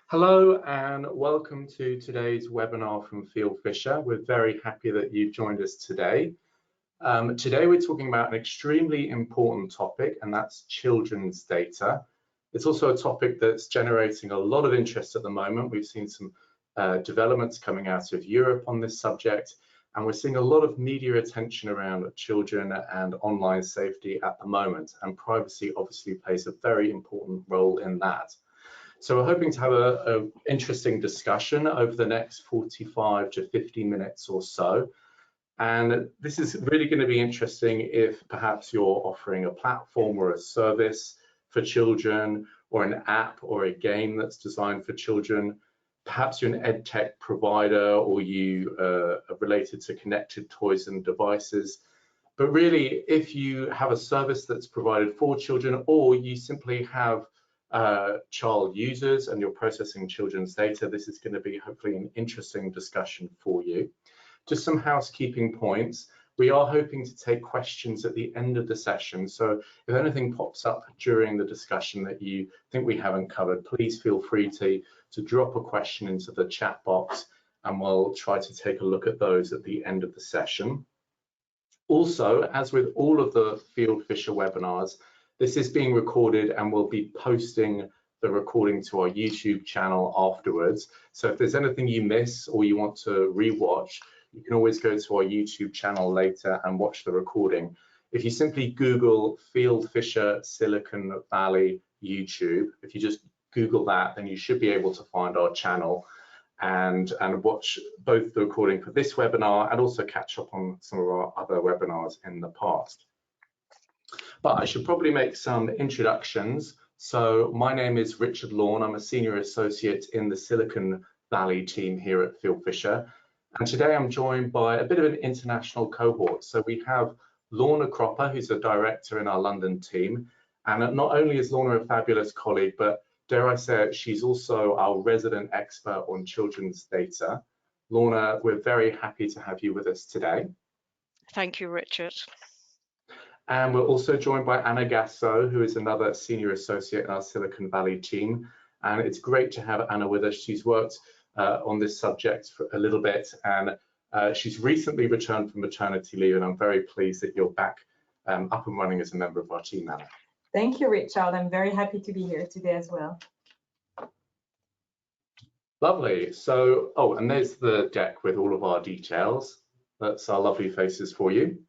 Hello and welcome to today's webinar from Fieldfisher. We're very happy that you've joined us today. Today we're talking about an extremely important topic, and that's children's data. It's also a topic that's generating a lot of interest at the moment. We've seen some developments coming out of Europe on this subject, and we're seeing a lot of media attention around children and online safety at the moment, and privacy obviously plays a very important role in that. So we're hoping to have an interesting discussion over the next 45 to 50 minutes or so. And this is really going to be interesting if perhaps you're offering a platform or a service for children, or an app or a game that's designed for children. Perhaps you're an edtech provider, or you are related to connected toys and devices. But really, if you have a service that's provided for children, or you simply have child users and you're processing children's data, this is going to be hopefully an interesting discussion for you. Just some housekeeping points. We are hoping to take questions at the end of the session, so if anything pops up during the discussion that you think we haven't covered, please feel free to drop a question into the chat box, and we'll try to take a look at those at the end of the session. Also, as with all of the Fieldfisher webinars, this is being recorded, and we'll be posting the recording to our YouTube channel afterwards. So if there's anything you miss or you want to rewatch, you can always go to our YouTube channel later and watch the recording. If you simply Google Fieldfisher Silicon Valley YouTube, if you just Google that, then you should be able to find our channel and watch both the recording for this webinar and also catch up on some of our other webinars in the past. But I should probably make some introductions. So my name is Richard Lorne. I'm a senior associate in the Silicon Valley team here at Fieldfisher. And today I'm joined by a bit of an international cohort. So we have Lorna Cropper, who's a director in our London team. And not only is Lorna a fabulous colleague, but dare I say it, she's also our resident expert on children's data. Lorna, we're very happy to have you with us today. Thank you, Richard. And we're also joined by Anna Gasso, who is another senior associate in our Silicon Valley team. And it's great to have Anna with us. She's worked on this subject for a little bit, and she's recently returned from maternity leave, and I'm very pleased that you're back up and running as a member of our team, Anna. Thank you, Richard. I'm very happy to be here today as well. Lovely. So, oh, and there's the deck with all of our details. That's our lovely faces for you.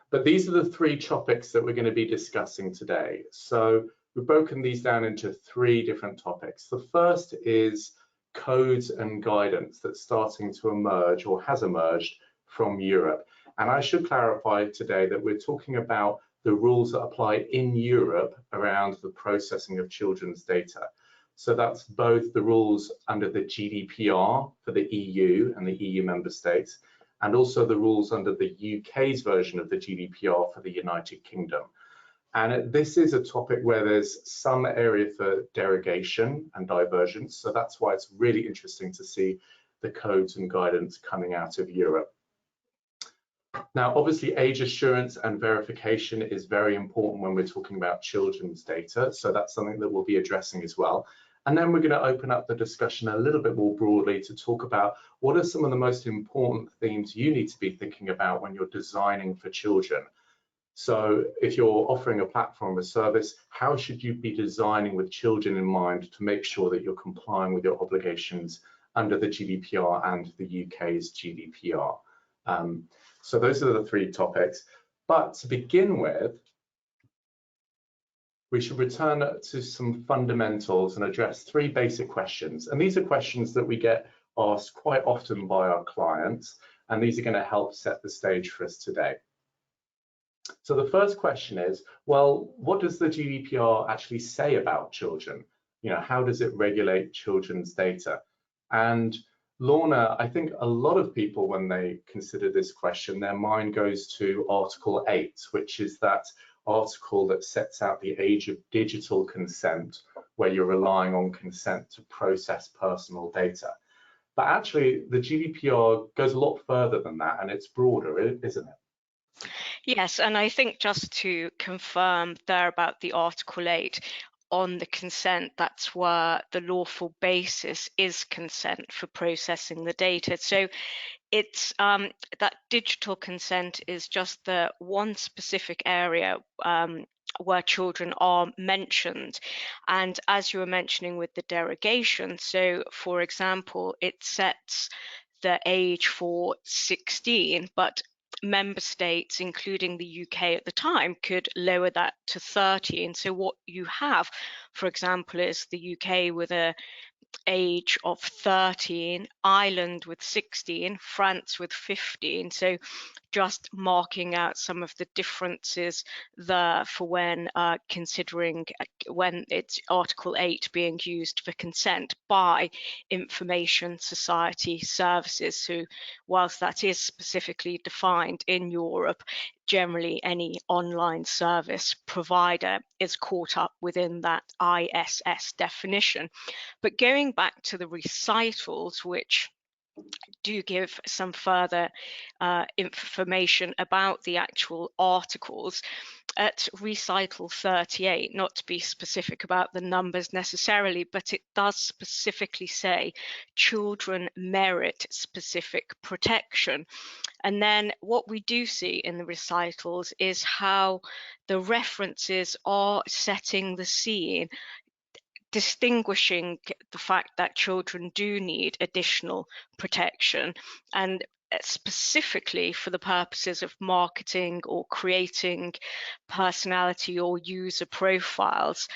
But these are the three topics that we're going to be discussing today. So we've broken these down into three different topics. The first is codes and guidance that's starting to emerge or has emerged from Europe. And I should clarify today that we're talking about the rules that apply in Europe around the processing of children's data. So that's both the rules under the GDPR for the EU and the EU member states, and also the rules under the UK's version of the GDPR for the United Kingdom. And this is a topic where there's some area for derogation and divergence, so that's why it's really interesting to see the codes and guidance coming out of Europe. Now, obviously, age assurance and verification is very important when we're talking about children's data, so that's something that we'll be addressing as well. And then we're going to open up the discussion a little bit more broadly to talk about what are some of the most important themes you need to be thinking about when you're designing for children. So if you're offering a platform or service, how should you be designing with children in mind to make sure that you're complying with your obligations under the GDPR and the UK's GDPR? So those are the three topics. But to begin with, we should return to some fundamentals and address three basic questions. And these are questions that we get asked quite often by our clients, and these are going to help set the stage for us today. So the first question is, well, what does the GDPR actually say about children? You know, how does it regulate children's data? And Lorna, I think a lot of people, when they consider this question, their mind goes to Article 8, which is that article that sets out the age of digital consent, where you're relying on consent to process personal data. But actually, the GDPR goes a lot further than that, and it's broader, isn't it? Yes, and I think just to confirm there about the Article 8, on the consent, that's where the lawful basis is consent for processing the data. So it's that digital consent is just the one specific area where children are mentioned. And as you were mentioning with the derogation, so for example, it sets the age for 16, but member states, including the UK at the time, could lower that to 13. So what you have, for example, is the UK with a age of 13, Ireland with 16, France with 15. So just marking out some of the differences there for when considering when it's Article 8 being used for consent by information society services. So whilst that is specifically defined in Europe, generally any online service provider is caught up within that ISS definition. But going back to the recitals, which do give some further information about the actual articles, at recital 38, not to be specific about the numbers necessarily, but it does specifically say children merit specific protection. And then what we do see in the recitals is how the references are setting the scene, distinguishing the fact that children do need additional protection, and specifically for the purposes of marketing or creating personality or user profiles,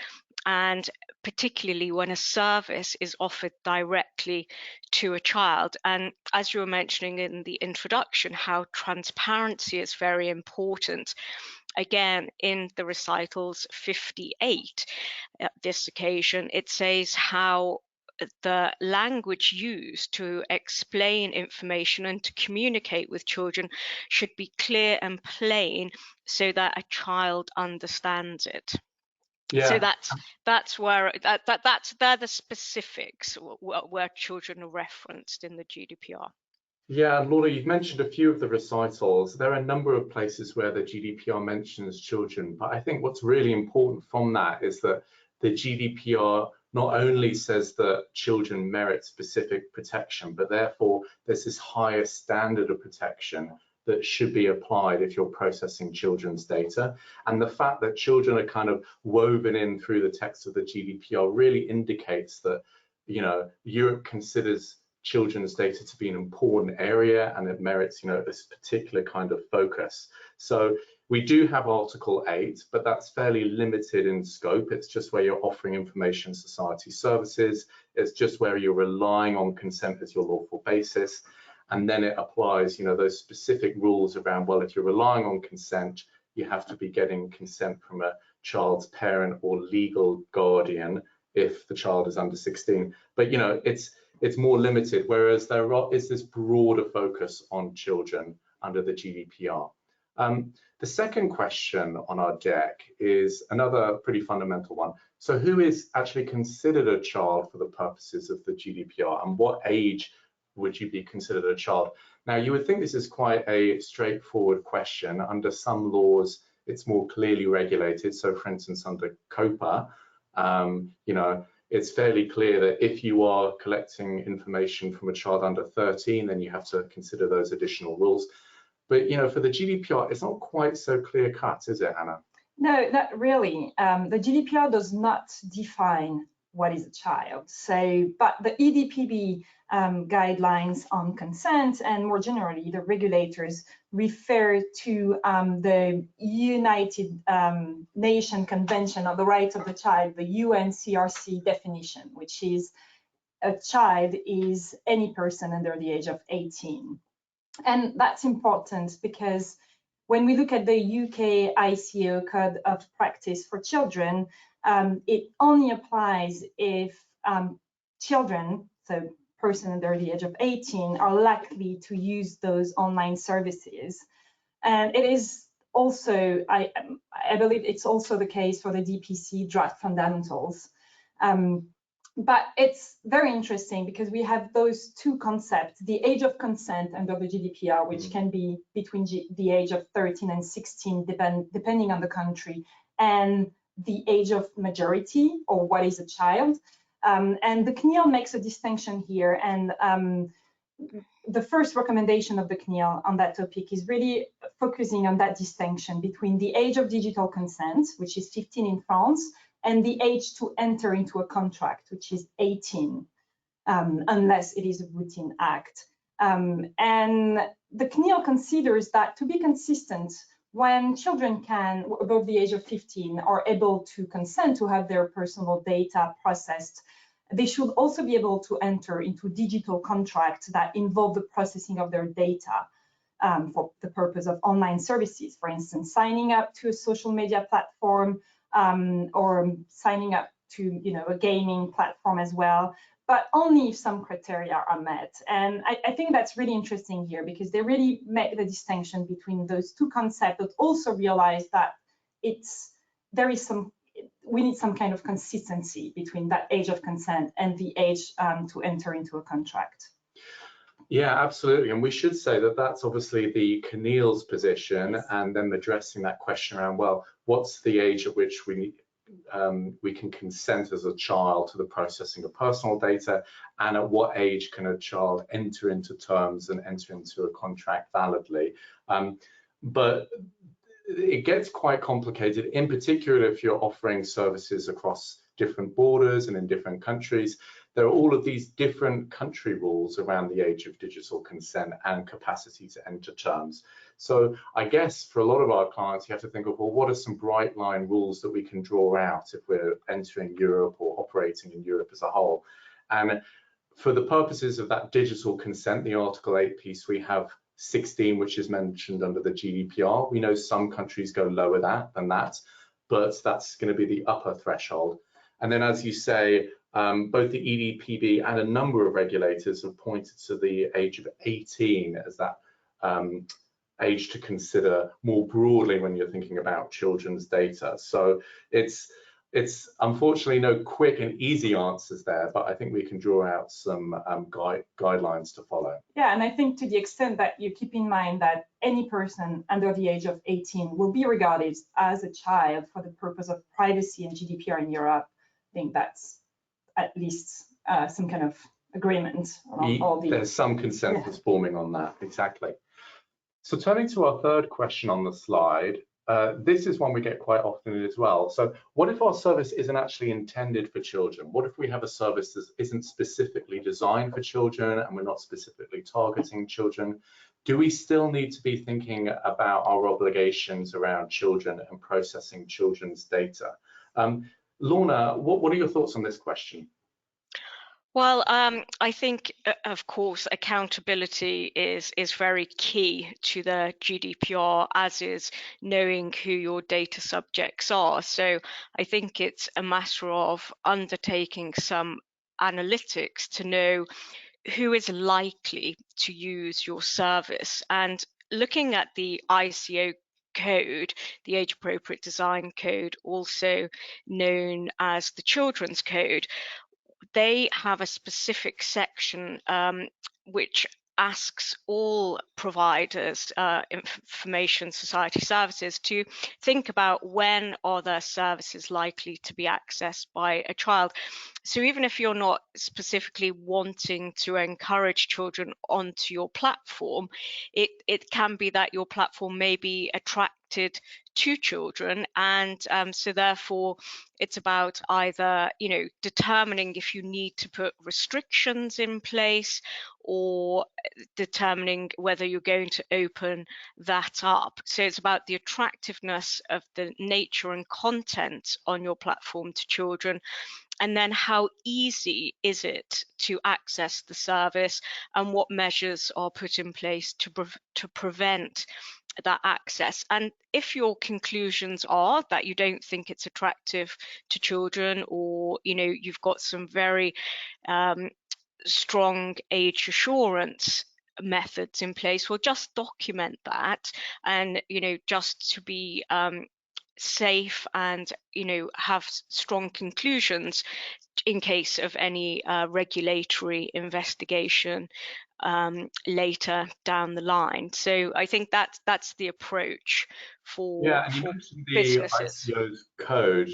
and particularly when a service is offered directly to a child. And as you were mentioning in the introduction, how transparency is very important. Again, in the recitals 58, at this occasion, it says how the language used to explain information and to communicate with children should be clear and plain so that a child understands it. Yeah. So that's where they're the specifics where children are referenced in the GDPR. Yeah, Laura, you've mentioned a few of the recitals. There are a number of places where the GDPR mentions children, but I think what's really important from that is that the GDPR not only says that children merit specific protection, but therefore there's this higher standard of protection that should be applied if you're processing children's data. And the fact that children are kind of woven in through the text of the GDPR really indicates that, you know, Europe considers children's data to be an important area and it merits, you know, this particular kind of focus. So we do have Article 8, but that's fairly limited in scope. It's just where you're offering information society services. It's just where you're relying on consent as your lawful basis. And then it applies, you know, those specific rules around, well, if you're relying on consent, you have to be getting consent from a child's parent or legal guardian if the child is under 16. But, you know, it's more limited, whereas there is this broader focus on children under the GDPR. The second question on our deck is another pretty fundamental one. So who is actually considered a child for the purposes of the GDPR, and what age would you be considered a child? Now, you would think this is quite a straightforward question. Under some laws, it's more clearly regulated. So for instance, under COPA, you know, it's fairly clear that if you are collecting information from a child under 13, then you have to consider those additional rules. But, you know, for the GDPR, it's not quite so clear cut, is it, Anna? No, not really. The GDPR does not define what is a child. So, but the EDPB guidelines on consent, and more generally, the regulators refer to the United Nations Convention on the Rights of the Child, the UNCRC definition, which is a child is any person under the age of 18. And that's important because when we look at the UK ICO Code of Practice for Children, it only applies if children, so person under the age of 18, are likely to use those online services. And it is also, I believe it's also the case for the DPC draft fundamentals. But it's very interesting because we have those two concepts, the age of consent under the GDPR, which can be between the age of 13 and 16, depending on the country, and the age of majority, or what is a child. And the CNIL makes a distinction here, and the first recommendation of the CNIL on that topic is really focusing on that distinction between the age of digital consent, which is 15 in France, and the age to enter into a contract, which is 18, unless it is a routine act. And the CNIL considers that to be consistent, when children can, above the age of 15, are able to consent to have their personal data processed, they should also be able to enter into digital contracts that involve the processing of their data for the purpose of online services, for instance, signing up to a social media platform or signing up to a gaming platform as well, but only if some criteria are met. And I think that's really interesting here, because they really make the distinction between those two concepts, but also realize that we need some kind of consistency between that age of consent and the age to enter into a contract. Yeah, absolutely. And we should say that that's obviously the CNIL's position, and then addressing that question around, well, what's the age at which we can consent as a child to the processing of personal data, and at what age can a child enter into terms and enter into a contract validly. But it gets quite complicated, in particular if you're offering services across different borders and in different countries. There are all of these different country rules around the age of digital consent and capacity to enter terms. So I guess for a lot of our clients, you have to think of, well, what are some bright line rules that we can draw out if we're entering Europe or operating in Europe as a whole? And for the purposes of that digital consent, the Article 8 piece, we have 16, which is mentioned under the GDPR. We know some countries go lower than that, but that's going to be the upper threshold. And then, as you say, both the EDPB and a number of regulators have pointed to the age of 18 as that age to consider more broadly when you're thinking about children's data. So it's unfortunately no quick and easy answers there, but I think we can draw out some guidelines to follow. Yeah, and I think to the extent that you keep in mind that any person under the age of 18 will be regarded as a child for the purpose of privacy and GDPR in Europe, I think that's at least some kind of agreement on all the... There's some consensus forming on that, exactly. So turning to our third question on the slide, this is one we get quite often as well. So what if our service isn't actually intended for children? What if we have a service that isn't specifically designed for children and we're not specifically targeting children? Do we still need to be thinking about our obligations around children and processing children's data? Lorna, what are your thoughts on this question? Well, I think, of course, accountability is very key to the GDPR, as is knowing who your data subjects are. So I think it's a matter of undertaking some analytics to know who is likely to use your service, and looking at the ICO code, the Age Appropriate Design Code, also known as the Children's Code. They have a specific section which asks all providers, information society services, to think about when are their services likely to be accessed by a child. So even if you're not specifically wanting to encourage children onto your platform, it can be that your platform may be attracted to children, and so therefore it's about either determining if you need to put restrictions in place, or determining whether you're going to open that up. So it's about the attractiveness of the nature and content on your platform to children, and then how easy is it to access the service, and what measures are put in place to prevent that access. And if your conclusions are that you don't think it's attractive to children, or you've got some very strong age assurance methods in place, well, just document that, and just to be safe and have strong conclusions in case of any regulatory investigation later down the line. So I think that's the approach for, yeah, and you mentioned the businesses. ICO's code.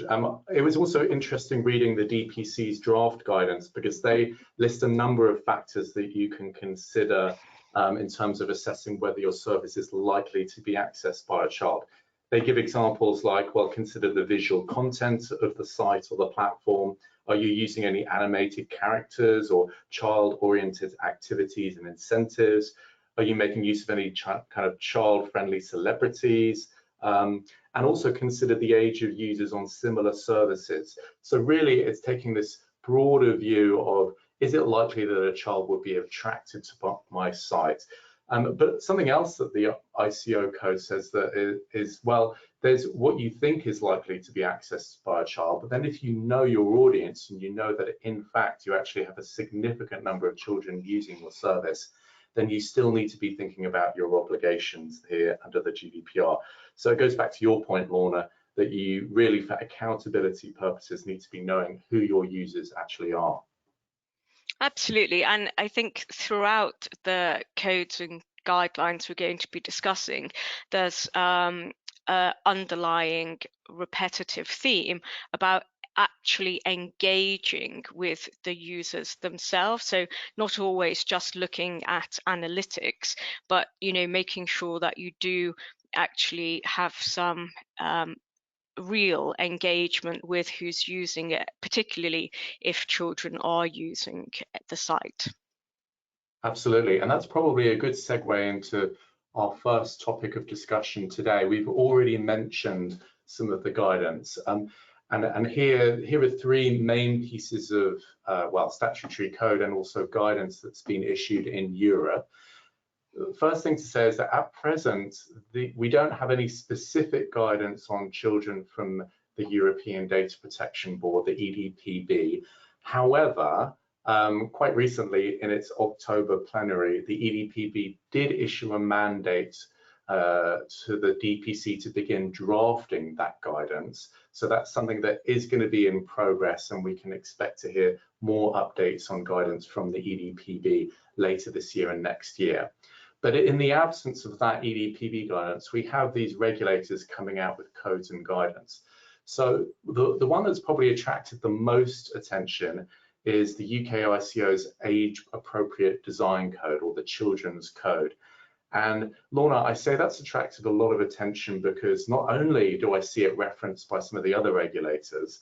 It was also interesting reading the DPC's draft guidance because they list a number of factors that you can consider in terms of assessing whether your service is likely to be accessed by a child. They give examples like, well, consider the visual content of the site or the platform. Are you using any animated characters or child-oriented activities and incentives? Are you making use of any kind of child-friendly celebrities? And also consider the age of users on similar services. So really, it's taking this broader view of, is it likely that a child would be attracted to my site? But something else that the ICO code says that is, well, there's what you think is likely to be accessed by a child, but then if you know your audience and you know that in fact you actually have a significant number of children using your service, then you still need to be thinking about your obligations here under the GDPR. So it goes back to your point, Lorna, that you really, for accountability purposes, need to be knowing who your users actually are. Absolutely, and I think throughout the codes and guidelines we're going to be discussing, there's underlying repetitive theme about actually engaging with the users themselves. So not always just looking at analytics, but making sure that you do actually have some real engagement with who's using it, particularly if children are using the site. Absolutely, and that's probably a good segue into our first topic of discussion today. We've already mentioned some of the guidance, and here are three main pieces of well, statutory code and also guidance that's been issued in Europe. The first thing to say is that at present, we don't have any specific guidance on children from the European Data Protection Board, the EDPB. However, quite recently in its October plenary, the EDPB did issue a mandate to the DPC to begin drafting that guidance. So that's something that is going to be in progress, and we can expect to hear more updates on guidance from the EDPB later this year and next year. But in the absence of that EDPB guidance, we have these regulators coming out with codes and guidance. So the one that's probably attracted the most attention is the UK ICO's Age Appropriate Design Code, or the Children's Code. And Lorna, I say that's attracted a lot of attention because not only do I see it referenced by some of the other regulators,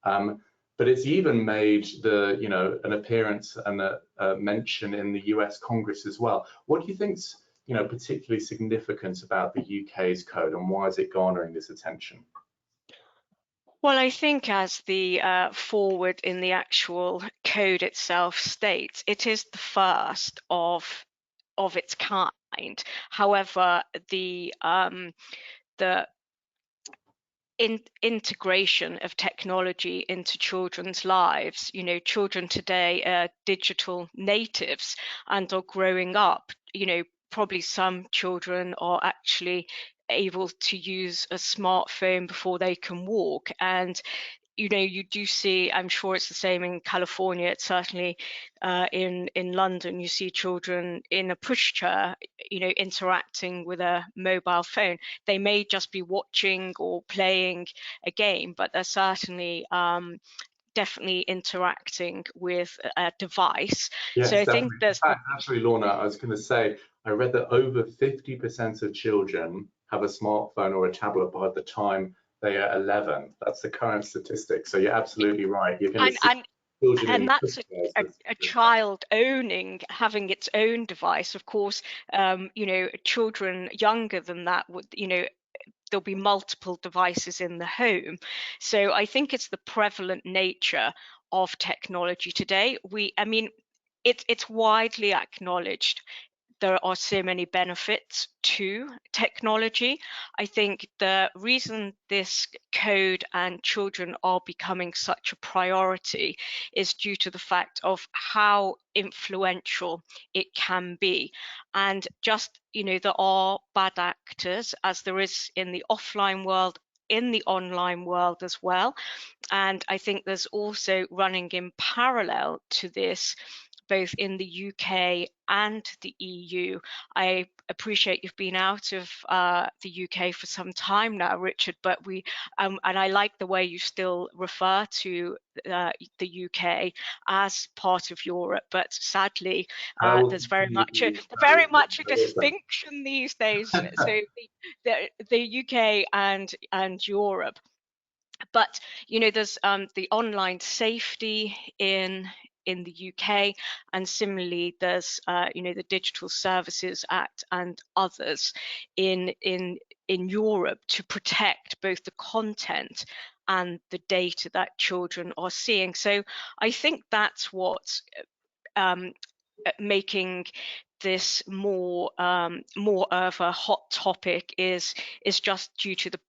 but it's even made an appearance and a mention in the US Congress as well. What do you think's particularly significant about the UK's code, and why is it garnering this attention? Well, I think as the forward in the actual code itself states, it is the first of its kind. However, the integration of technology into children's lives, children today are digital natives and are growing up, probably some children are actually able to use a smartphone before they can walk. And you do see, I'm sure it's the same in California, it's certainly in London, you see children in a pushchair, interacting with a mobile phone. They may just be watching or playing a game, but they're certainly definitely interacting with a device. Yes, so I definitely. think there's in fact, actually, Lorna, I was going to say, I read that over 50% of children have a smartphone or a tablet by the time they are 11. That's the current statistic. So you're absolutely right. You're going to see children, and that's a child having its own device. Of course, children younger than that would, there'll be multiple devices in the home. So I think it's the prevalent nature of technology today. It's widely acknowledged there are so many benefits to technology. I think the reason this code and children are becoming such a priority is due to the fact of how influential it can be. And just, there are bad actors, as there is in the offline world, in the online world as well. And I think there's also, running in parallel to this, both in the UK and the EU. I appreciate you've been out of the UK for some time now, Richard, but we and I like the way you still refer to the UK as part of Europe, but sadly there's very much a distinction these days. So the UK and Europe. But there's the online safety in the UK, and similarly there's the Digital Services Act and others in Europe to protect both the content and the data that children are seeing. So I think that's what's making this more of a hot topic is just due to the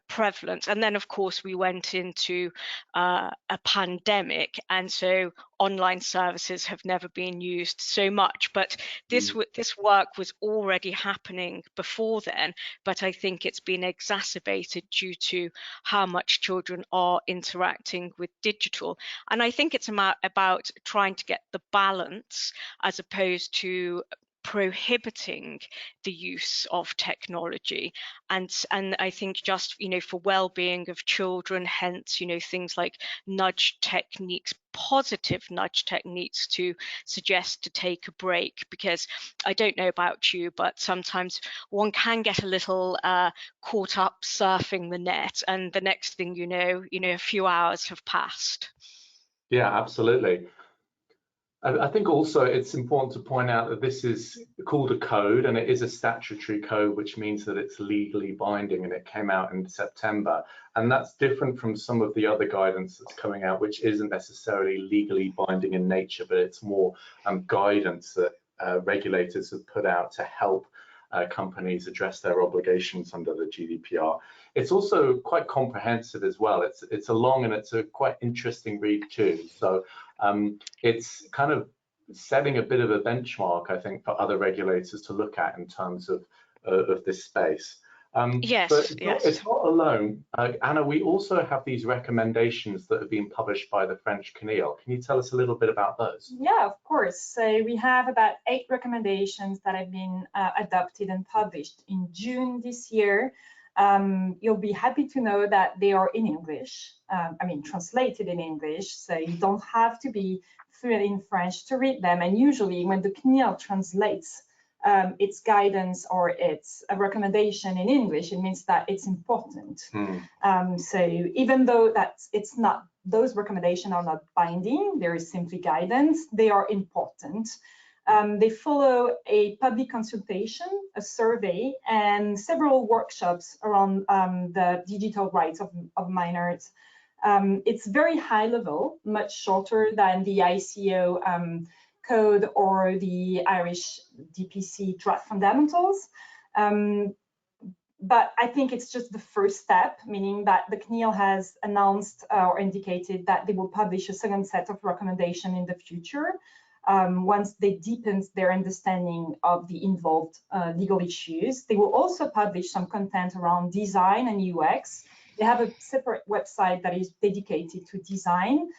prevalence. And then of course we went into a pandemic, and so online services have never been used so much, but this work was already happening before then, but I think it's been exacerbated due to how much children are interacting with digital. And I think it's about trying to get the balance as opposed to prohibiting the use of technology, and I think just for well-being of children, hence things like nudge techniques, positive nudge techniques to suggest to take a break, because I don't know about you, but sometimes one can get a little caught up surfing the net, and the next thing you know a few hours have passed. Yeah, absolutely. I think also it's important to point out that this is called a code, and it is a statutory code, which means that it's legally binding, and it came out in September. And that's different from some of the other guidance that's coming out, which isn't necessarily legally binding in nature, but it's more guidance that regulators have put out to help companies address their obligations under the GDPR. It's also quite comprehensive as well. It's a long and it's a quite interesting read too. So it's kind of setting a bit of a benchmark, I think, for other regulators to look at in terms of this space. Yes, but yes. It's not alone. Anna, we also have these recommendations that have been published by the French CNIL. Can you tell us a little bit about those? Yeah, of course. So we have about 8 recommendations that have been adopted and published in June this year. You'll be happy to know that they are in English, translated in English, so you don't have to be fluent in French to read them. And usually when the CNIL translates its guidance or its recommendation in English, it means that it's important. So even though those recommendations are not binding, there is simply guidance, they are important. They follow a public consultation, a survey, and several workshops around the digital rights of minors. It's very high level, much shorter than the ICO code or the Irish DPC draft fundamentals. But I think it's just the first step, meaning that the CNIL has announced or indicated that they will publish a second set of recommendations in the future. Once they deepen their understanding of the involved legal issues. They will also publish some content around design and UX. They have a separate website that is dedicated to design,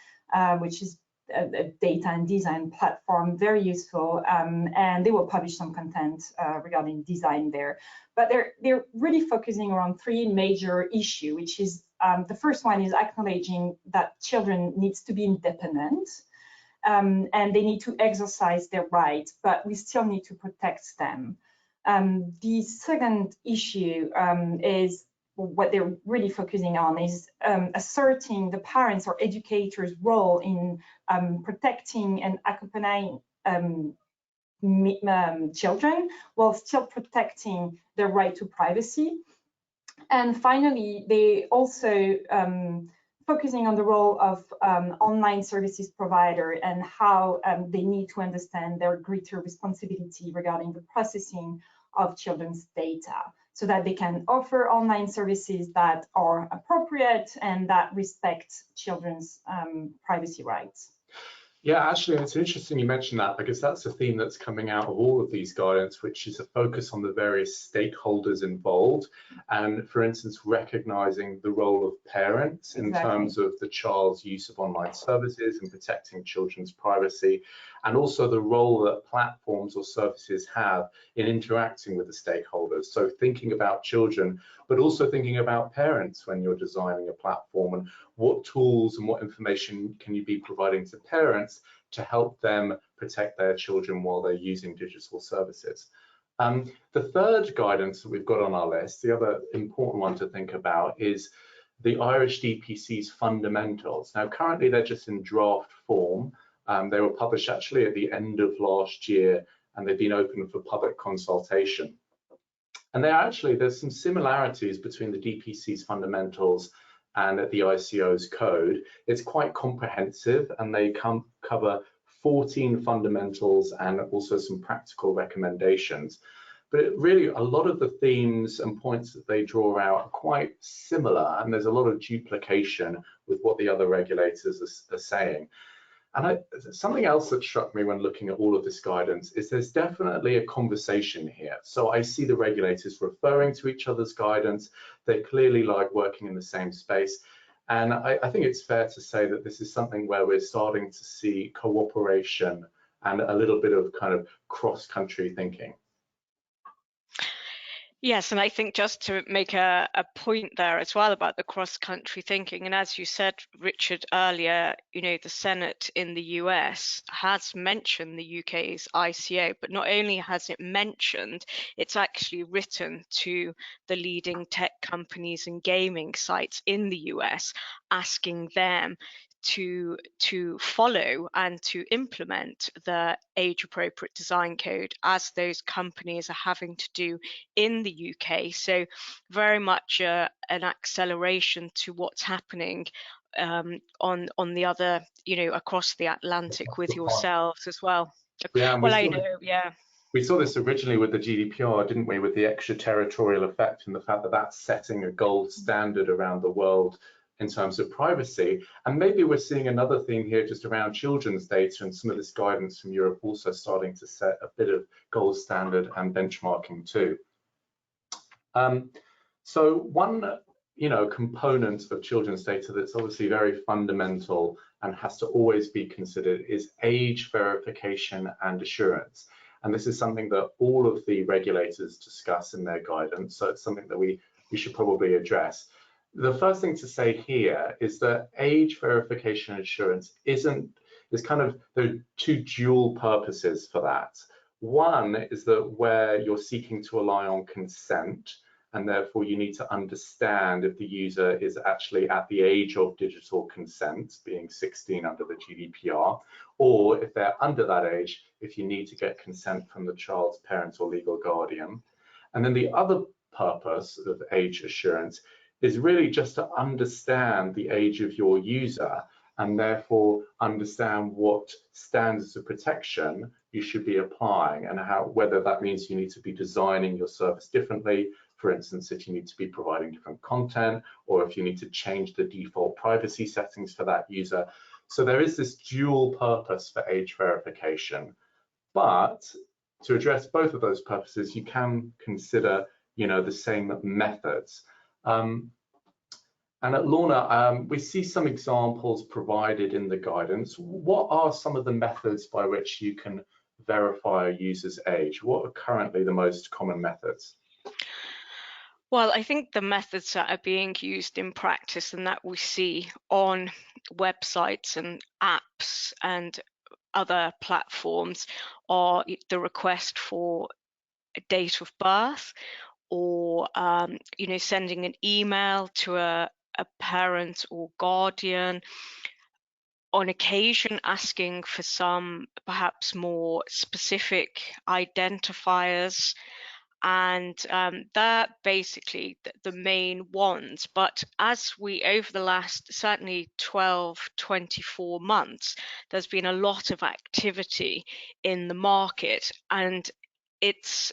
which is a data and design platform, very useful, and they will publish some content regarding design there. But they're really focusing around 3 major issues, which is the first one is acknowledging that children needs to be independent. And they need to exercise their rights, but we still need to protect them. The second issue is what they're really focusing on is asserting the parents' or educators' role in protecting and accompanying children while still protecting their right to privacy. And finally, they also focusing on the role of online services provider and how they need to understand their greater responsibility regarding the processing of children's data so that they can offer online services that are appropriate and that respect children's privacy rights. Yeah, actually, it's interesting you mentioned that, because that's a theme that's coming out of all of these guidance, which is a focus on the various stakeholders involved. And for instance, recognizing the role of parents in terms of the child's use of online services and protecting children's privacy, and also the role that platforms or services have in interacting with the stakeholders. So thinking about children, but also thinking about parents when you're designing a platform, and what tools and what information can you be providing to parents to help them protect their children while they're using digital services. The third guidance that we've got on our list, the other important one to think about, is the Irish DPC's fundamentals. Now, currently they're just in draft form. They were published actually at the end of last year, and they've been open for public consultation. And there's some similarities between the DPC's fundamentals and the ICO's code. It's quite comprehensive, and they cover 14 fundamentals and also some practical recommendations. But really, a lot of the themes and points that they draw out are quite similar, and there's a lot of duplication with what the other regulators are saying. And something else that struck me when looking at all of this guidance is there's definitely a conversation here. So I see the regulators referring to each other's guidance. They clearly like working in the same space. And I think it's fair to say that this is something where we're starting to see cooperation and a little bit of kind of cross-country thinking. Yes, and I think just to make a point there as well about the cross-country thinking, and as you said, Richard, earlier, the Senate in the US has mentioned the UK's ICO, but not only has it mentioned, it's actually written to the leading tech companies and gaming sites in the US, asking them to follow and to implement the age-appropriate design code, as those companies are having to do in the UK. So very much an acceleration to what's happening on the other, across the Atlantic with yourselves as well. Yeah, well, I know, yeah. We saw this originally with the GDPR, didn't we, with the extraterritorial effect and the fact that that's setting a gold standard around the world in terms of privacy. And maybe we're seeing another theme here just around children's data, and some of this guidance from Europe also starting to set a bit of gold standard and benchmarking too. So one component of children's data that's obviously very fundamental and has to always be considered is age verification and assurance. And this is something that all of the regulators discuss in their guidance, so it's something that we should probably address. The first thing to say here is that age verification and assurance there are two dual purposes for that. One is that where you're seeking to rely on consent, and therefore you need to understand if the user is actually at the age of digital consent, being 16 under the GDPR, or if they're under that age, if you need to get consent from the child's parent or legal guardian. And then the other purpose of age assurance is really just to understand the age of your user, and therefore understand what standards of protection you should be applying, and whether that means you need to be designing your service differently. For instance, if you need to be providing different content, or if you need to change the default privacy settings for that user. So there is this dual purpose for age verification. But to address both of those purposes, you can consider, the same methods. And at Lorna, we see some examples provided in the guidance. What are some of the methods by which you can verify a user's age? What are currently the most common methods? Well, I think the methods that are being used in practice and that we see on websites and apps and other platforms are the request for a date of birth, or sending an email to a parent or guardian, on occasion asking for some perhaps more specific identifiers. And they're basically the main ones. But as we, over the last certainly 12, 24 months, there's been a lot of activity in the market, and it's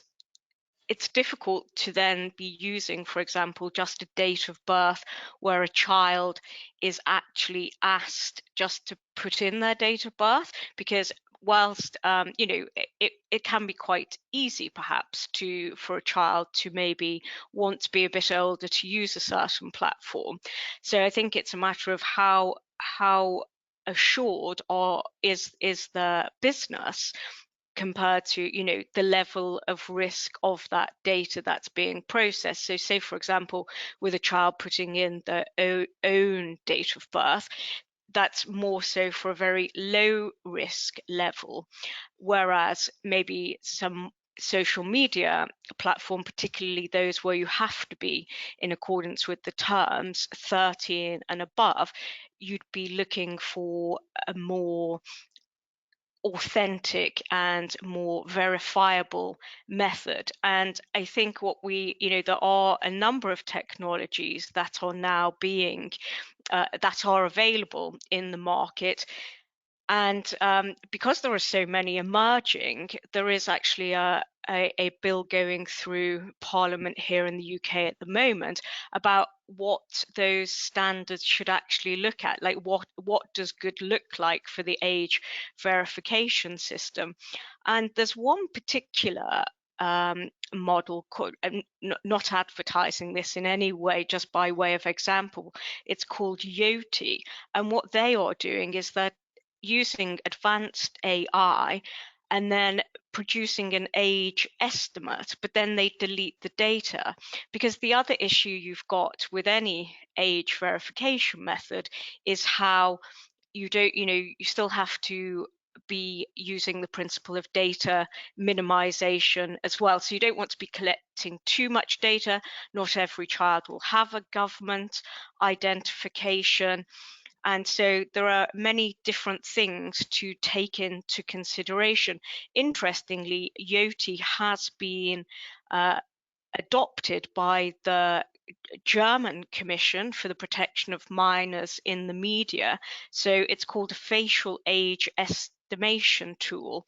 it's difficult to then be using, for example, just a date of birth where a child is actually asked just to put in their date of birth, because whilst you know, it can be quite easy perhaps for a child to maybe want to be a bit older to use a certain platform. So I think it's a matter of how assured or is the business compared to, you know, the level of risk of that data that's being processed. So say, for example, with a child putting in their own date of birth, that's more so for a very low risk level, whereas maybe some social media platform, particularly those where you have to be in accordance with the terms 13 and above, you'd be looking for a more authentic and more verifiable method. And I think what you know, there are a number of technologies that are now being that are available in the market. And because there are so many emerging, there is actually a bill going through Parliament here in the UK at the moment about what those standards should actually look at, like what does good look like for the age verification system. And there's one particular model called, not advertising this in any way, just by way of example, it's called Yoti. And what they are doing is that using advanced AI and then producing an age estimate, but then they delete the data. Because the other issue you've got with any age verification method is how you don't, you know, you still have to be using the principle of data minimization as well. So you don't want to be collecting too much data. Not every child will have a government identification. And so there are many different things to take into consideration. Interestingly, Yoti has been adopted by the German Commission for the Protection of Minors in the Media. So it's called a facial age estimation tool,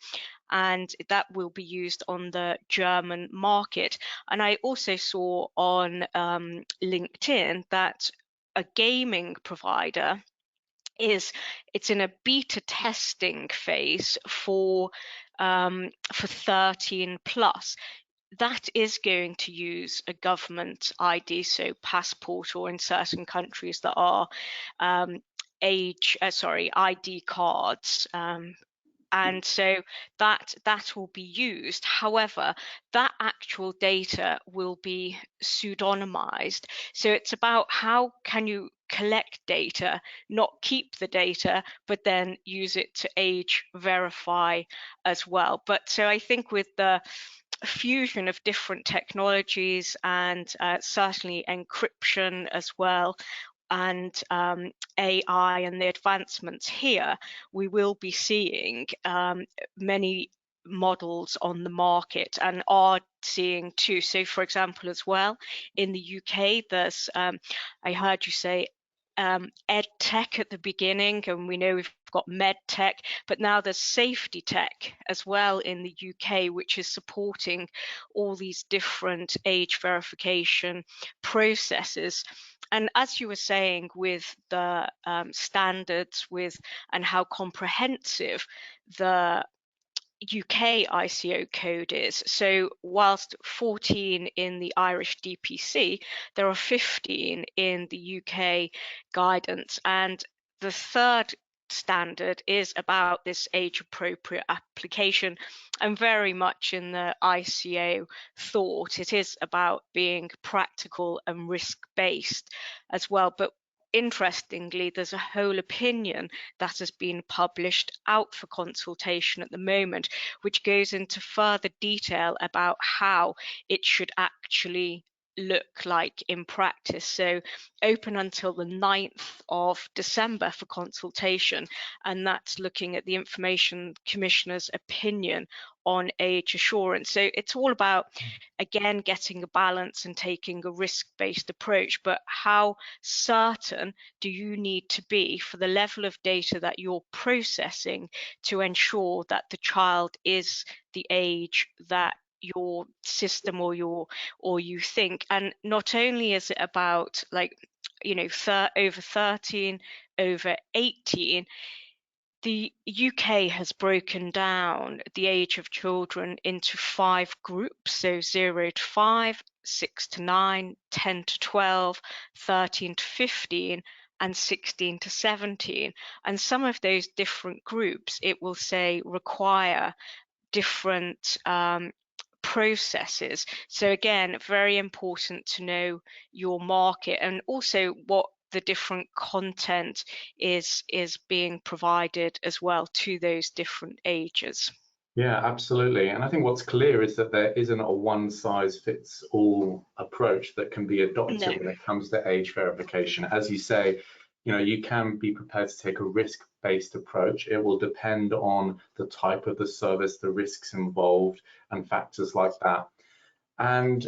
and that will be used on the German market. And I also saw on LinkedIn that a gaming provider it's in a beta testing phase for 13 plus. That is going to use a government ID, so passport, or in certain countries that are ID cards. And so that will be used. However, that actual data will be pseudonymized. So it's about how can you collect data, not keep the data, but then use it to age verify as well. But so I think with the fusion of different technologies and certainly encryption as well, and AI and the advancements here, we will be seeing many models on the market, and are seeing too. So for example, as well, in the UK, there's I heard you say ed tech at the beginning, and we know we've got med tech, but now there's safety tech as well in the UK, which is supporting all these different age verification processes. And as you were saying, with the standards and how comprehensive the UK ICO code is. So whilst 14 in the Irish DPC, there are 15 in the UK guidance. And the third standard is about this age appropriate application, and very much in the ICO thought, it is about being practical and risk-based as well. But interestingly, there's a whole opinion that has been published out for consultation at the moment, which goes into further detail about how it should actually look like in practice. So open until the 9th of December for consultation, and that's looking at the Information Commissioner's opinion on age assurance. So it's all about, again, getting a balance and taking a risk-based approach, but how certain do you need to be for the level of data that you're processing to ensure that the child is the age that your system or you think. And not only is it about, like, you know, over 13, over 18, the UK has broken down the age of children into 5 groups, so 0 to 5, 6 to 9, 10 to 12, 13 to 15, and 16 to 17. And some of those different groups, it will say, require different processes. So again, very important to know your market, and also what the different content is being provided as well to those different ages. Yeah, absolutely. And I think what's clear is that there isn't a one-size-fits-all approach that can be adopted when it comes to age verification. As you say, you know, you can be prepared to take a risk-based approach. It will depend on the type of the service, the risks involved, and factors like that. And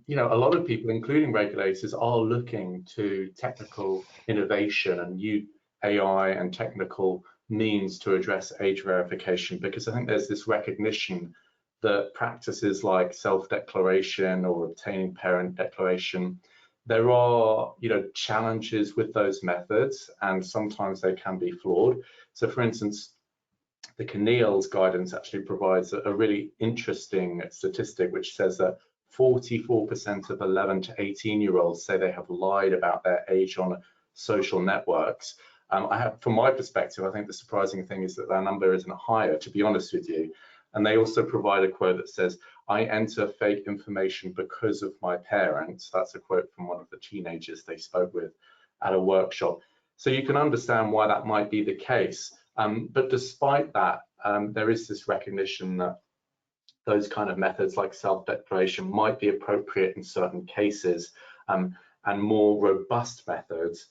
you know, a lot of people, including regulators, are looking to technical innovation and new AI and technical means to address age verification, because I think there's this recognition that practices like self-declaration or obtaining parent declaration, there are, you know, challenges with those methods, and sometimes they can be flawed. So, for instance, the CNIL's guidance actually provides a really interesting statistic, which says that 44% of 11 to 18-year-olds say they have lied about their age on social networks. From my perspective, I think the surprising thing is that that number isn't higher, to be honest with you. And they also provide a quote that says, "I enter fake information because of my parents." That's a quote from one of the teenagers they spoke with at a workshop. So you can understand why that might be the case. But despite that, there is this recognition that those kind of methods like self-declaration might be appropriate in certain cases, and more robust methods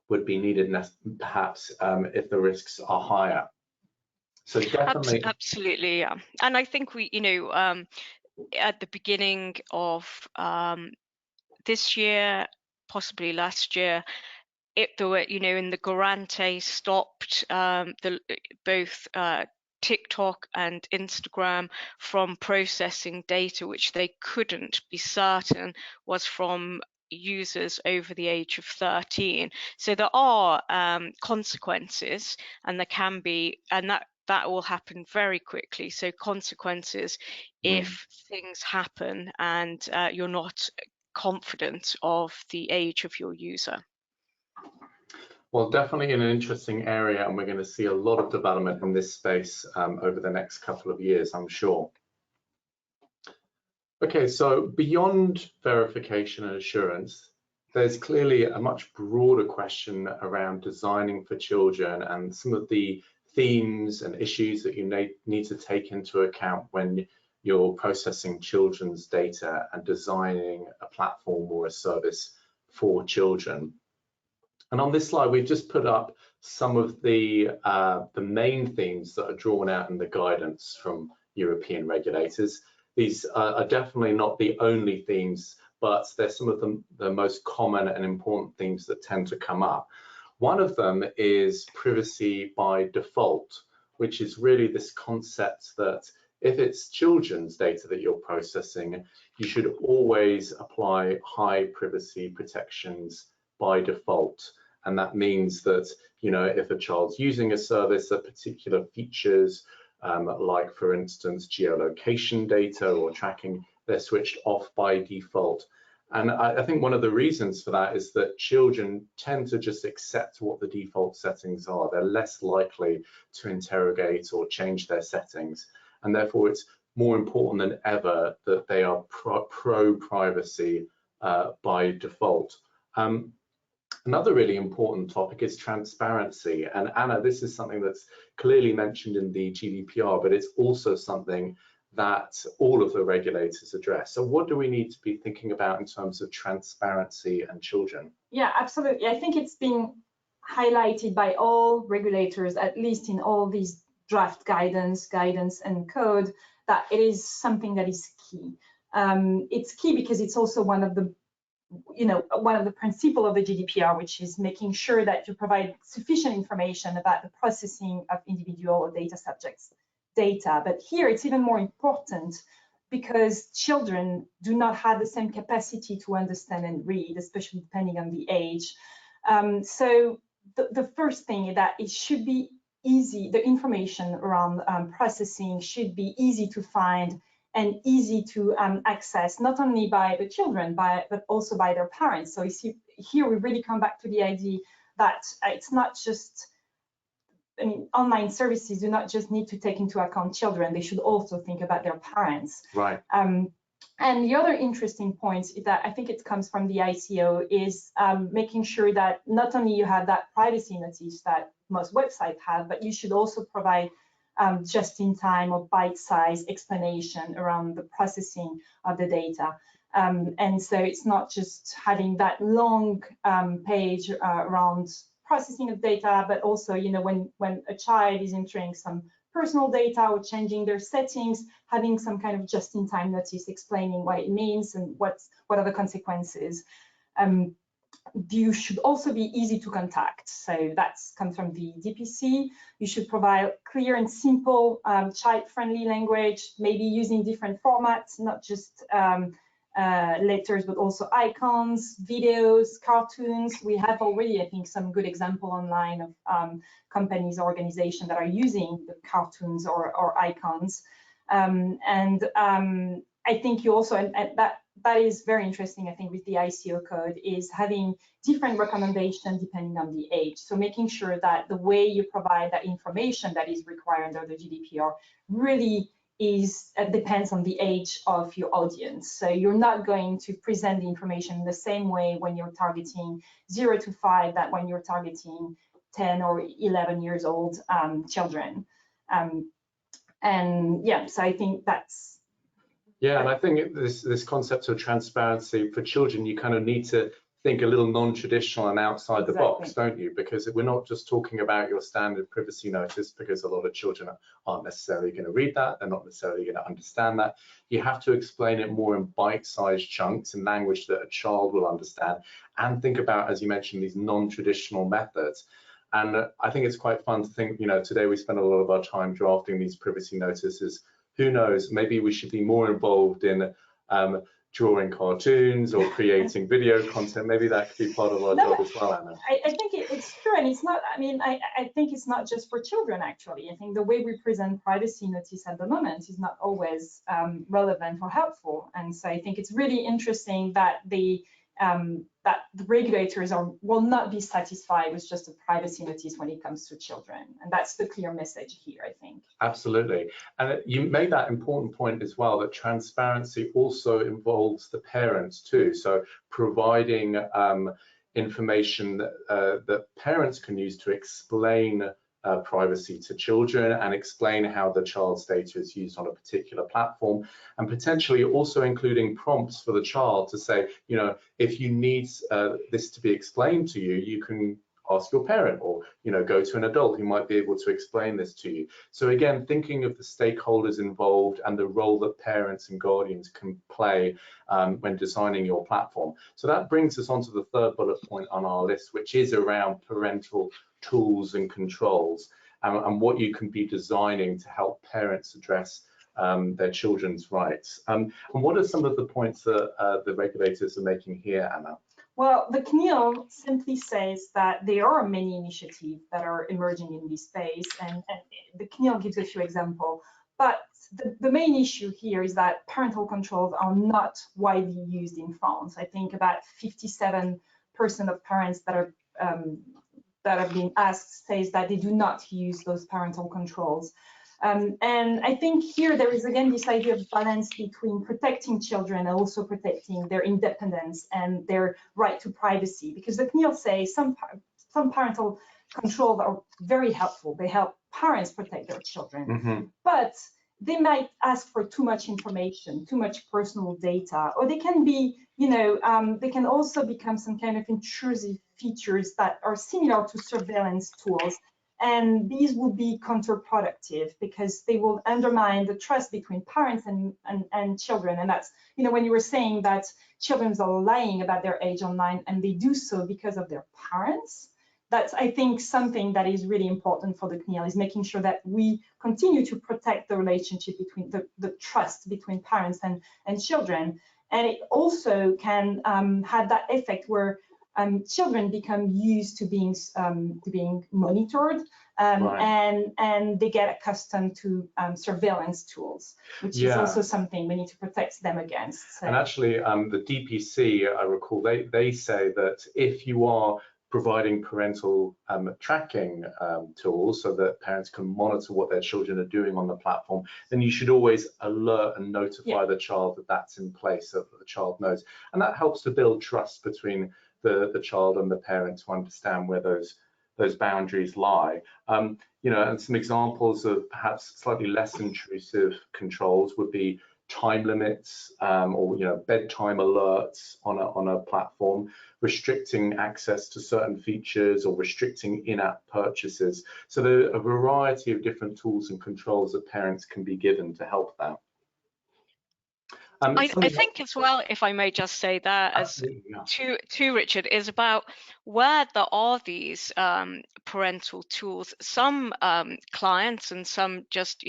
would be needed perhaps if the risks are higher. So definitely. Absolutely, yeah. And I think we, you know, at the beginning of this year, possibly last year, there were, you know, in the Garante stopped both TikTok and Instagram from processing data which they couldn't be certain was from users over the age of 13. So there are consequences, and there can be, and that will happen very quickly. So consequences if things happen and you're not confident of the age of your user. Well, definitely an interesting area, and we're going to see a lot of development in this space over the next couple of years, I'm sure. Okay, so beyond verification and assurance, there's clearly a much broader question around designing for children and some of the themes and issues that you need to take into account when you're processing children's data and designing a platform or a service for children. And on this slide, we've just put up some of the main themes that are drawn out in the guidance from European regulators. These are definitely not the only themes, but they're some of the most common and important themes that tend to come up. One of them is privacy by default, which is really this concept that if it's children's data that you're processing, you should always apply high privacy protections by default. And that means that, you know, if a child's using a service that particular features, like for instance, geolocation data or tracking, they're switched off by default. And I think one of the reasons for that is that children tend to just accept what the default settings are. They're less likely to interrogate or change their settings. And therefore, it's more important than ever that they are pro-privacy by default. Another really important topic is transparency. And Anna, this is something that's clearly mentioned in the GDPR, but it's also something that all of the regulators address. So what do we need to be thinking about in terms of transparency and children? Yeah, absolutely. I think it's been highlighted by all regulators, at least in all these draft guidance and code, that it is something that is key. It's key because it's also one of the principles of the GDPR, which is making sure that you provide sufficient information about the processing of individual or data subjects' data. But here it's even more important because children do not have the same capacity to understand and read, especially depending on the age. So the first thing is that it should be easy, the information around processing should be easy to find and easy to access, not only by the children, but also by their parents. So you see, here we really come back to the idea that it's not just, I mean, online services do not just need to take into account children, they should also think about their parents. Right. And the other interesting point is that I think it comes from the ICO is making sure that not only you have that privacy notice that most websites have, but you should also provide just-in-time or bite-sized explanation around the processing of the data. And so it's not just having that long page around processing of data, but also, you know, when a child is entering some personal data or changing their settings, having some kind of just-in-time notice explaining what it means and what are the consequences. You should also be easy to contact. So that's comes from the DPC. You should provide clear and simple child-friendly language, maybe using different formats, not just letters, but also icons, videos, cartoons. We have already, I think, some good example online of companies or organizations that are using the cartoons or icons. I think you also, and that is very interesting, I think, with the ICO code, is having different recommendations depending on the age. So making sure that the way you provide that information that is required under the GDPR really depends on the age of your audience. So you're not going to present the information in the same way when you're targeting 0 to 5 that when you're targeting 10 or 11 years old children. And yeah, so I think that's. Yeah, and I think this concept of transparency for children, you kind of need to think a little non-traditional and outside the box, don't you? Because we're not just talking about your standard privacy notice, because a lot of children aren't necessarily going to read that, they're not necessarily going to understand that. You have to explain it more in bite-sized chunks in language that a child will understand, and think about, as you mentioned, these non-traditional methods. And I think it's quite fun to think, you know, today we spend a lot of our time drafting these privacy notices. Who knows, maybe we should be more involved in drawing cartoons or creating video content. Maybe that could be part of our job as well, Anna. I think it's true, and it's not, I mean, I think it's not just for children, actually. I think the way we present privacy notice at the moment is not always relevant or helpful. And so I think it's really interesting that the regulators will not be satisfied with just a privacy notice when it comes to children. And that's the clear message here, I think. Absolutely. And you made that important point as well, that transparency also involves the parents too. So providing information that parents can use to explain privacy to children and explain how the child's data is used on a particular platform, and potentially also including prompts for the child to say, you know, if you need this to be explained to you, you can ask your parent, or, you know, go to an adult who might be able to explain this to you. So again, thinking of the stakeholders involved and the role that parents and guardians can play when designing your platform. So that brings us on to the third bullet point on our list, which is around parental tools and controls, and what you can be designing to help parents address their children's rights. And what are some of the points that the regulators are making here, Anna? Well, the CNIL simply says that there are many initiatives that are emerging in this space, and the CNIL gives a few examples. But the main issue here is that parental controls are not widely used in France. I think about 57% of parents that have been asked says that they do not use those parental controls. And I think here there is again this idea of balance between protecting children and also protecting their independence and their right to privacy, because the CNIL say some parental controls are very helpful. They help parents protect their children, but they might ask for too much information, too much personal data, or they can be, you know, they can also become some kind of intrusive features that are similar to surveillance tools. And these will be counterproductive because they will undermine the trust between parents and children. And that's, you know, when you were saying that children are lying about their age online and they do so because of their parents, that's, I think, something that is really important for the CNIL, is making sure that we continue to protect the relationship between the trust between parents and children. And it also can have that effect where children become used to being monitored, right. and they get accustomed to surveillance tools, which is also something we need to protect them against. So. And actually, the DPC, I recall, they say that if you are providing parental tracking tools so that parents can monitor what their children are doing on the platform, then you should always alert and notify the child that that's in place, so that the child knows. And that helps to build trust between the child and the parent to understand where those boundaries lie. You know, and some examples of perhaps slightly less intrusive controls would be time limits, or bedtime alerts on a platform, restricting access to certain features or restricting in-app purchases. So there are a variety of different tools and controls that parents can be given to help that. I think as well, if I may just say that, as to Richard, is about where there are these parental tools. Some clients and some just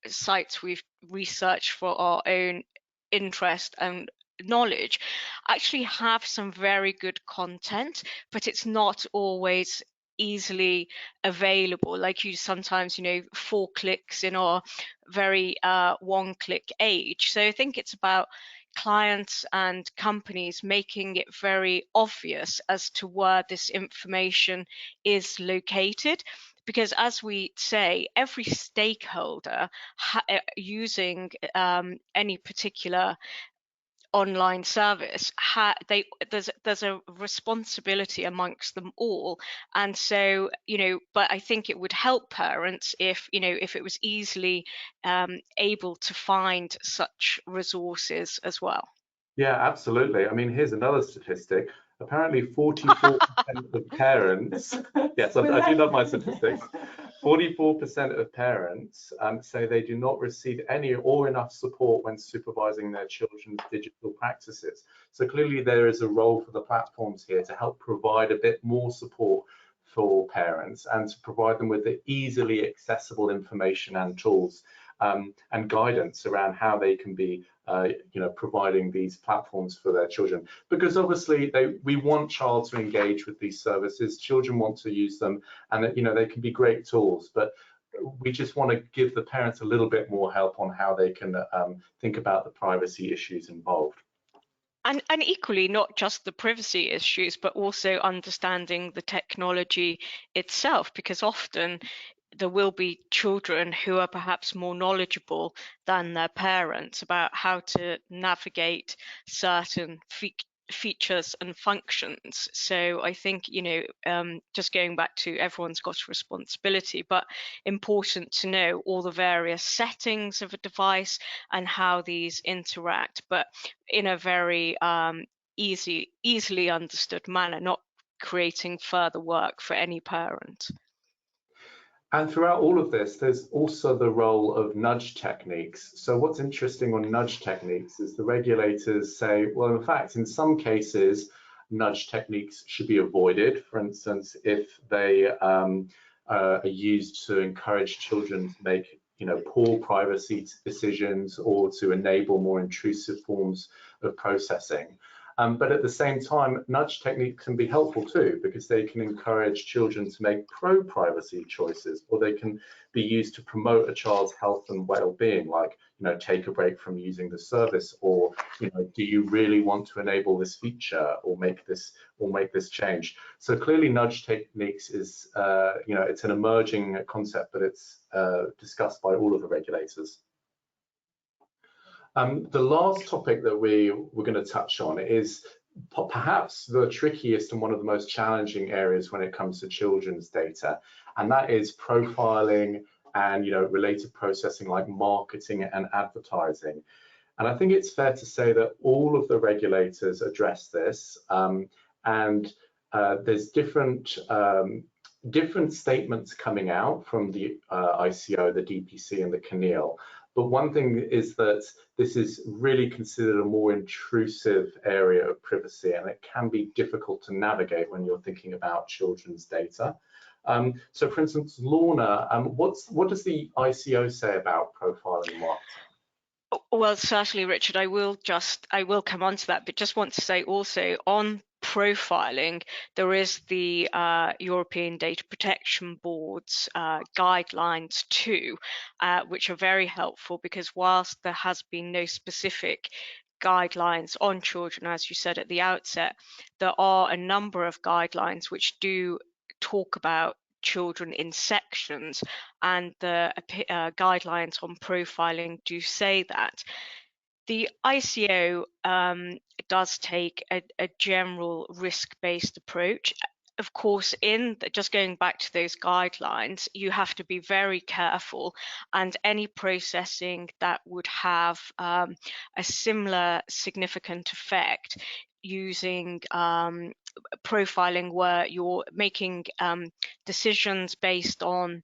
sites we've researched for our own interest and knowledge actually have some very good content, but it's not always easily available. Like you sometimes 4 clicks in our very one-click age. So I think it's about clients and companies making it very obvious as to where this information is located, because as we say, every stakeholder using any particular online service, there's a responsibility amongst them all. And so but I think it would help parents if if it was easily able to find such resources as well. Yeah, absolutely. I mean, here's another statistic. Apparently 44% of parents, yes, I do love my statistics, 44% of parents say they do not receive any or enough support when supervising their children's digital practices. So clearly there is a role for the platforms here to help provide a bit more support for parents and to provide them with the easily accessible information and tools and guidance around how they can be providing these platforms for their children, because obviously we want child to engage with these services. Children want to use them, and they can be great tools, but we just want to give the parents a little bit more help on how they can think about the privacy issues involved. And equally, not just the privacy issues, but also understanding the technology itself, because often there will be children who are perhaps more knowledgeable than their parents about how to navigate certain features and functions. So I think just going back to everyone's got a responsibility, but important to know all the various settings of a device and how these interact, but in a very easily understood manner, not creating further work for any parent. And throughout all of this, there's also the role of nudge techniques. So what's interesting on nudge techniques is the regulators say, well, in fact, in some cases, nudge techniques should be avoided. For instance, if they are used to encourage children to make poor privacy decisions or to enable more intrusive forms of processing. But at the same time, nudge techniques can be helpful too, because they can encourage children to make pro-privacy choices, or they can be used to promote a child's health and well-being, like take a break from using the service, or do you really want to enable this feature or make this change? So clearly, nudge techniques is it's an emerging concept, but it's discussed by all of the regulators. The last topic that we're going to touch on is perhaps the trickiest and one of the most challenging areas when it comes to children's data, and that is profiling and related processing like marketing and advertising. And I think it's fair to say that all of the regulators address this, and there's different different statements coming out from the ICO, the DPC, and the CNIL. But one thing is that this is really considered a more intrusive area of privacy, and it can be difficult to navigate when you're thinking about children's data. So for instance, Lorna, what does the ICO say about profiling marketing? Well, certainly, Richard, I will come on to that, but just want to say also on profiling, there is the European Data Protection Board's guidelines too, which are very helpful, because whilst there has been no specific guidelines on children, as you said at the outset, there are a number of guidelines which do talk about children in sections, and the guidelines on profiling do say that. The ICO does take a general risk-based approach. Of course, just going back to those guidelines, you have to be very careful, and any processing that would have a similar significant effect using profiling, where you're making decisions based on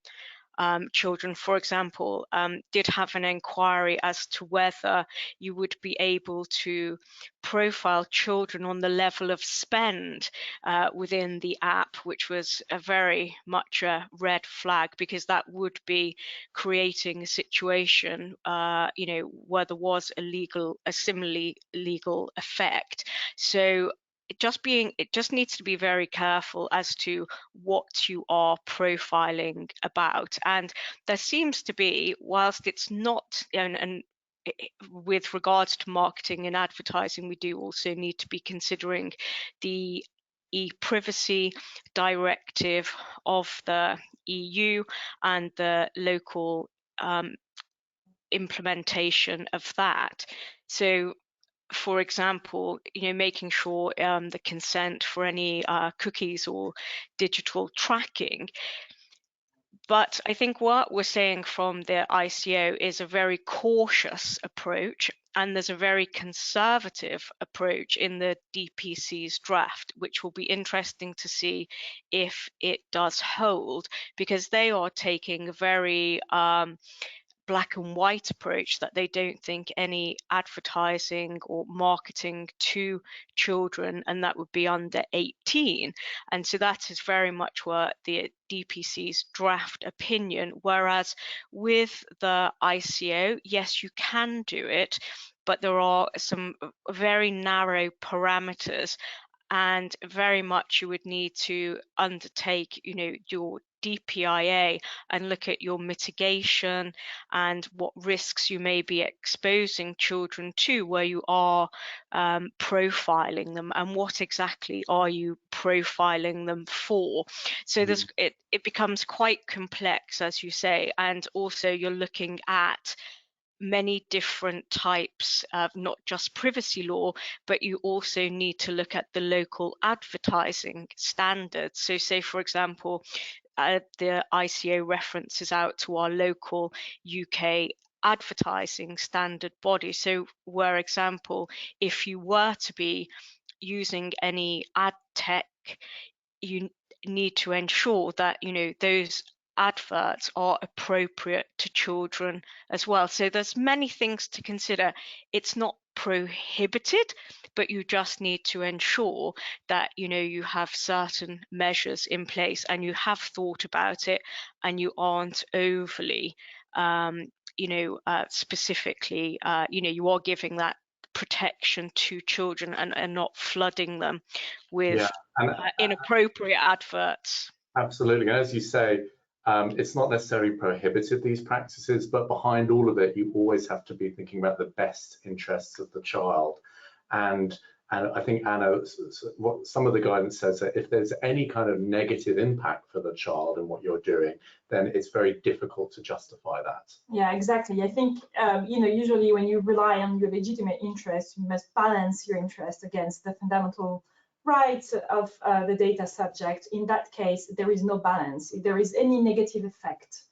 children, for example, did have an inquiry as to whether you would be able to profile children on the level of spend within the app, which was a very much a red flag, because that would be creating a situation, where there was a similarly legal effect. So it just needs to be very careful as to what you are profiling about. And there seems to be, whilst it's not, and with regards to marketing and advertising, we do also need to be considering the e-privacy directive of the EU and the local implementation of that. So for example, making sure the consent for any cookies or digital tracking. But I think what we're saying from the ICO is a very cautious approach, and there's a very conservative approach in the DPC's draft, which will be interesting to see if it does hold, because they are taking a very black and white approach, that they don't think any advertising or marketing to children, and that would be under 18. And so that is very much what the DPC's draft opinion, whereas with the ICO, yes, you can do it, but there are some very narrow parameters, and very much you would need to undertake, your DPIA and look at your mitigation and what risks you may be exposing children to where you are profiling them, and what exactly are you profiling them for. So it becomes quite complex, as you say, and also you're looking at many different types of not just privacy law, but you also need to look at the local advertising standards. So say, for example, the ICO references out to our local UK advertising standard body. So, for example, if you were to be using any ad tech, you need to ensure that those adverts are appropriate to children as well. So there's many things to consider. It's not prohibited, but you just need to ensure that you have certain measures in place, and you have thought about it, and you aren't overly specifically you are giving that protection to children and not flooding them with inappropriate adverts. Absolutely, and as you say, it's not necessarily prohibited, these practices, but behind all of it, you always have to be thinking about the best interests of the child. And I think, Anna, what some of the guidance says that if there's any kind of negative impact for the child in what you're doing, then it's very difficult to justify that. Yeah, exactly. I think, usually when you rely on your legitimate interest, you must balance your interest against the fundamental rights of the data subject. In that case, there is no balance. If there is any negative effect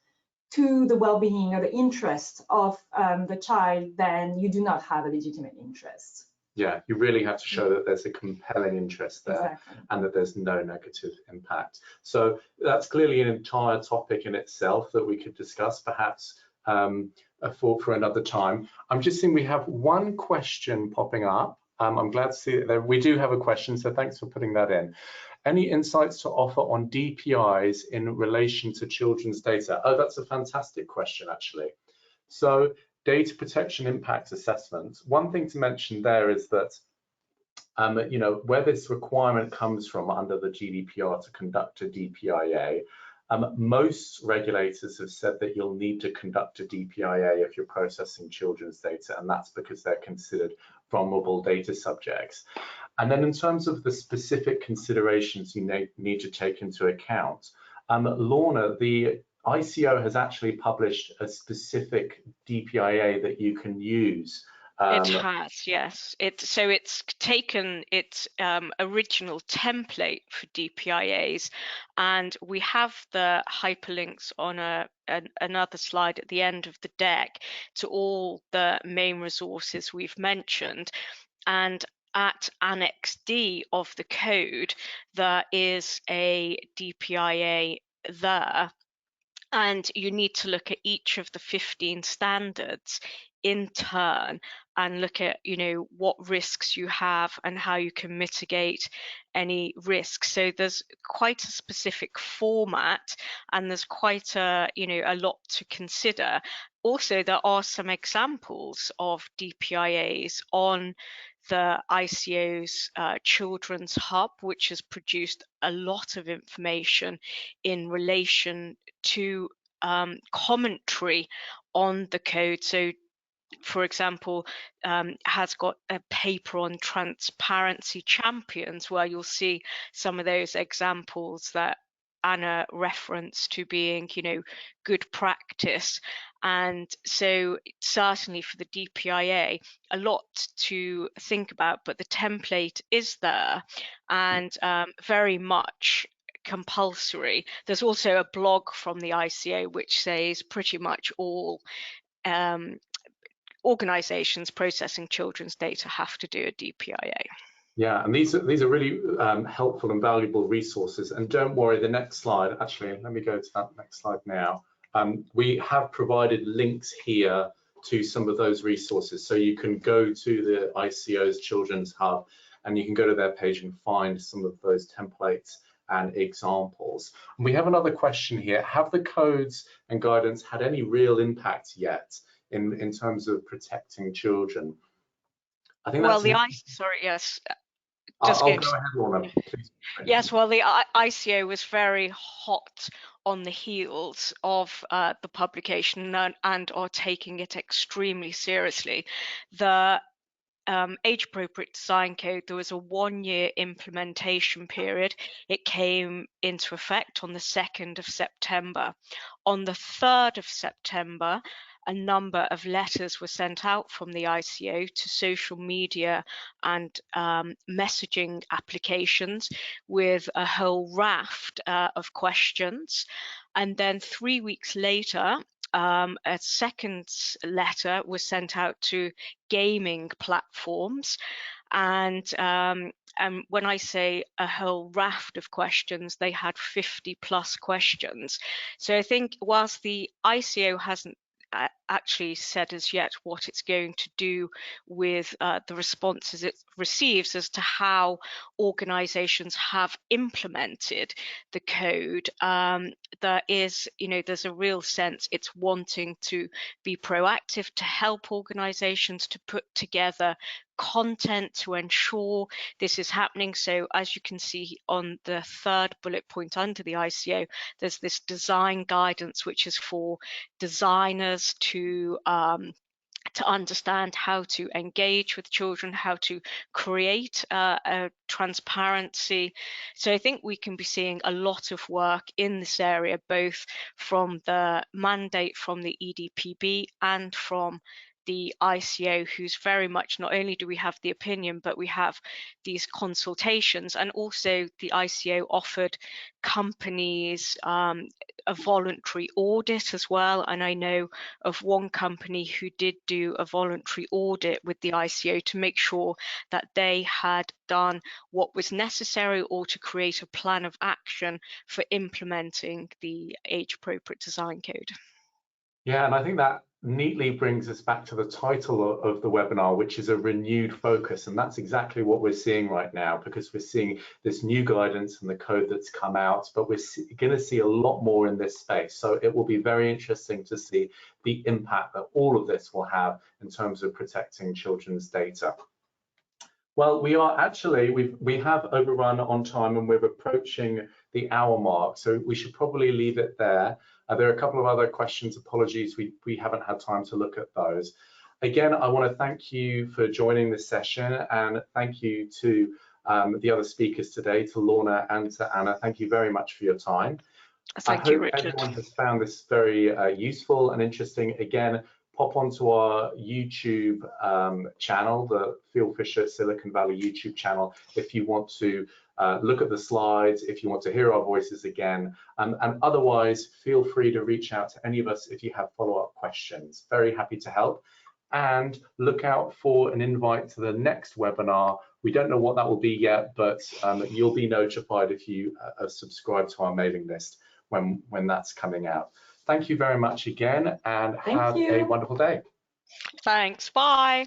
to the well-being or the interest of the child, then you do not have a legitimate interest. Yeah, you really have to show that there's a compelling interest there. Exactly. And that there's no negative impact. So that's clearly an entire topic in itself that we could discuss, perhaps for another time. I'm just seeing we have one question popping up. I'm glad to see that we do have a question, so thanks for putting that in. Any insights to offer on DPIs in relation to children's data? Oh, that's a fantastic question, actually. So data protection impact assessments. One thing to mention there is that, you know, where this requirement comes from under the GDPR to conduct a DPIA, most regulators have said that you'll need to conduct a DPIA if you're processing children's data, and that's because they're considered vulnerable data subjects. And then in terms of the specific considerations you need to take into account, Lorna, the ICO has actually published a specific DPIA that you can use. It has, yes. So it's taken its original template for DPIAs, and we have the hyperlinks on another slide at the end of the deck to all the main resources we've mentioned. And at Annex D of the code, there is a DPIA there. And you need to look at each of the 15 standards in turn and look at, you know, what risks you have and how you can mitigate any risks. So there's quite a specific format, and there's quite a, you know, a lot to consider. Also, there are some examples of DPIAs on the ICO's Children's Hub, which has produced a lot of information in relation to commentary on the code. So, for example, has got a paper on transparency champions, where you'll see some of those examples that Anna referenced to being, you know, good practice. And so certainly for the DPIA, a lot to think about, but the template is there, and very much compulsory. There's also a blog from the ICO which says pretty much all organizations processing children's data have to do a DPIA. Yeah, and these are really helpful and valuable resources. And don't worry, the next slide, actually, let me go to that next slide now. We have provided links here to some of those resources. So you can go to the ICO's Children's Hub and you can go to their page and find some of those templates and examples. And we have another question here. Have the codes and guidance had any real impact yet in terms of protecting children? I think that's... Well, sorry, yes. I'll go ahead, Lorna, please. Yes, well, the ICO was very hot on the heels of the publication and are taking it extremely seriously. The age-appropriate design code, there was a 1-year implementation period. It came into effect on the 2nd of September. On the 3rd of September, a number of letters were sent out from the ICO to social media and messaging applications with a whole raft of questions. And then 3 weeks later, a second letter was sent out to gaming platforms. And when I say a whole raft of questions, they had 50+ questions. So I think whilst the ICO hasn't actually said as yet what it's going to do with the responses it receives as to how organizations have implemented the code, there is, you know, there's a real sense it's wanting to be proactive to help organizations to put together content to ensure this is happening. So as you can see on the 3rd bullet point under the ICO, there's this design guidance which is for designers to understand how to engage with children, how to create a transparency. So I think we can be seeing a lot of work in this area, both from the mandate from the EDPB and from the ICO, who's very much, not only do we have the opinion, but we have these consultations, and also the ICO offered companies a voluntary audit as well. And I know of one company who did do a voluntary audit with the ICO to make sure that they had done what was necessary, or to create a plan of action for implementing the age-appropriate design code. Yeah, and I think that neatly brings us back to the title of the webinar, which is a renewed focus. And that's exactly what we're seeing right now, because we're seeing this new guidance and the code that's come out, but we're going to see a lot more in this space. So it will be very interesting to see the impact that all of this will have in terms of protecting children's data. Well, we are actually, we have overrun on time, and we're approaching the hour mark, so we should probably leave it there. There are a couple of other questions. Apologies, we haven't had time to look at those. Again, I want to thank you for joining this session, and thank you to the other speakers today, to Lorna and to Anna. Thank you very much for your time. Thank you, Richard. I hope everyone has found this very useful and interesting. Again, pop onto our YouTube channel, the Fieldfisher Silicon Valley YouTube channel, if you want to look at the slides, if you want to hear our voices again, and otherwise feel free to reach out to any of us if you have follow-up questions. Very happy to help, and look out for an invite to the next webinar. We don't know what that will be yet, but you'll be notified if you subscribe to our mailing list when that's coming out. Thank you very much again, and have a wonderful day. Thanks. Bye.